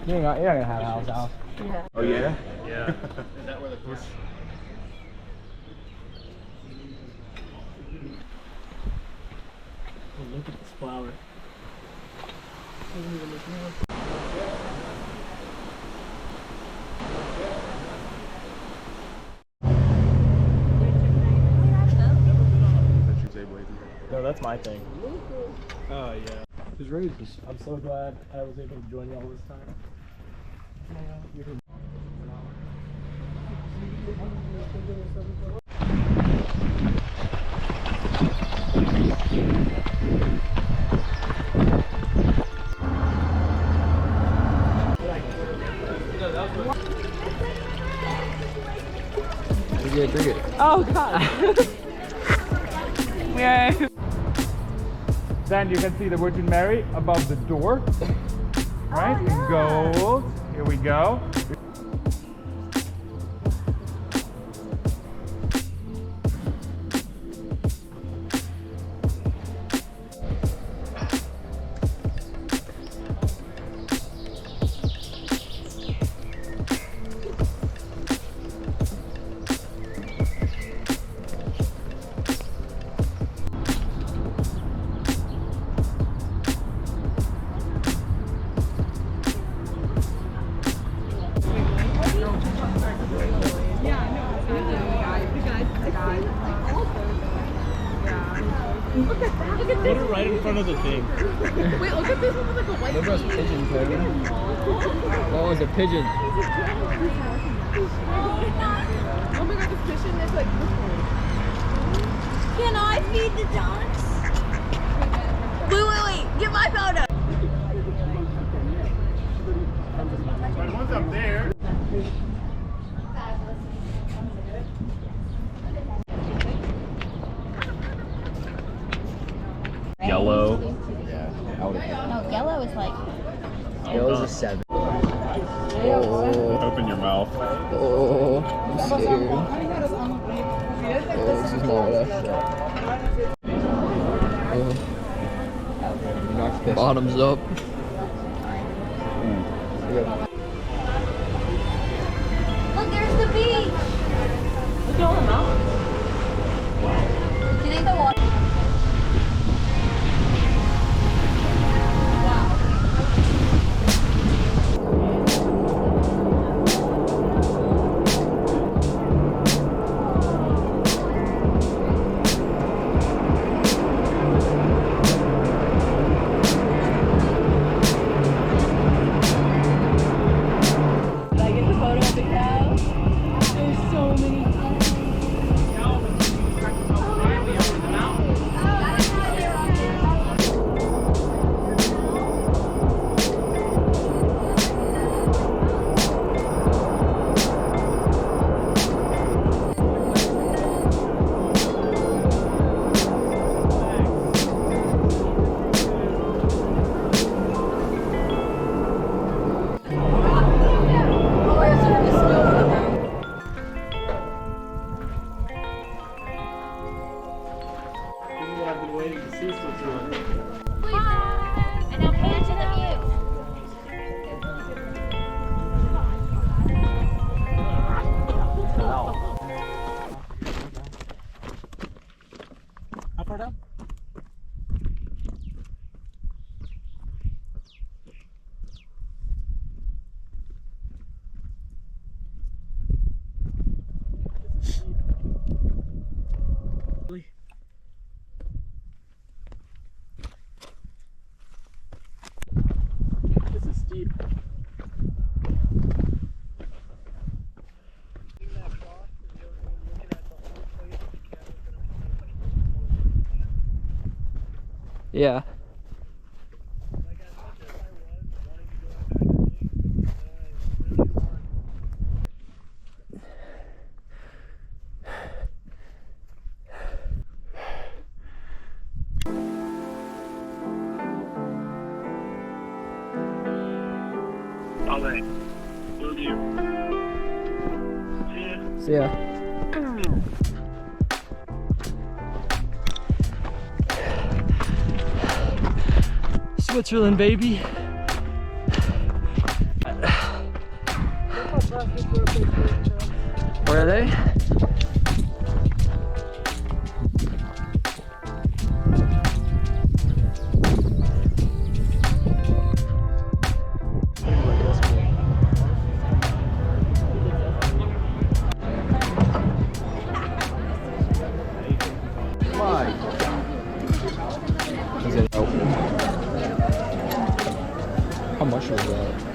You're not gonna have a house. Yeah. Oh yeah? Yeah. Is that where the first? Oh, look at this flower. No, that's my thing. Oh yeah. Who's ready? I'm so glad I was able to join you all this time. Drink it. Oh god. Yeah. Then you can see the Virgin Mary above the door. Right? In gold. Here we go. Look at that. Look at Put this. it right in front of the thing. Wait, look at this one with like a white. Look at those pigeons, Logan. Oh, it's a pigeon. Oh my god, this pigeon is like this one. Can I feed the ducks? Wait. Get my photo. But once I'm there. Yellow. Yeah, I would have. No, yellow is like. Yellow's a 7. Oh, Open your mouth. oh, I'm scared. Oh, this is not what I thought. Bottoms up. Look, there's the beach. Look at all the mountains. Do you think the water? There's so many. waiting to see Switzerland. Bye. And now pay to the view. How far down? This is steep. Yeah. All right. Will do. See ya. See ya. Switzerland, baby. Where are they? How much was that?